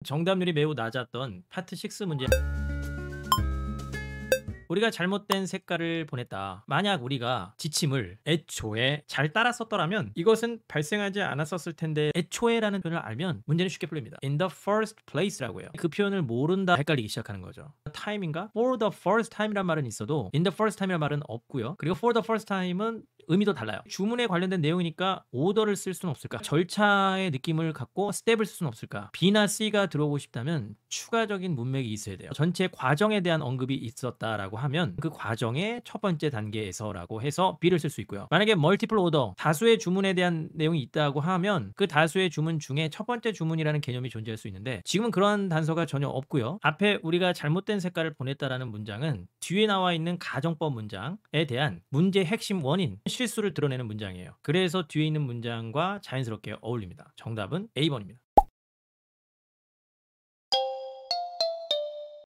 정답률이 매우 낮았던 파트 6 문제. 우리가 잘못된 색깔을 보냈다. 만약 우리가 지침을 애초에 잘 따랐었더라면 이것은 발생하지 않았었을 텐데, 애초에라는 표현을 알면 문제는 쉽게 풀립니다. In the first place라고 해요. 그 표현을 모른다 헷갈리기 시작하는 거죠. time인가? For the first time이란 말은 있어도 in the first time이란 말은 없고요. 그리고 for the first time은 의미도 달라요. 주문에 관련된 내용이니까 오더를 쓸 수는 없을까? 절차의 느낌을 갖고 스텝을 쓸 수는 없을까? B나 C가 들어오고 싶다면 추가적인 문맥이 있어야 돼요. 전체 과정에 대한 언급이 있었다라고 하면 그 과정의 첫 번째 단계에서라고 해서 B를 쓸 수 있고요. 만약에 multiple order, 다수의 주문에 대한 내용이 있다고 하면 그 다수의 주문 중에 첫 번째 주문이라는 개념이 존재할 수 있는데, 지금은 그런 단서가 전혀 없고요. 앞에 우리가 잘못된 색깔을 보냈다라는 문장은 뒤에 나와 있는 가정법 문장에 대한 문제의 핵심 원인, 실수를 드러내는 문장이에요. 그래서 뒤에 있는 문장과 자연스럽게 어울립니다. 정답은 A번입니다.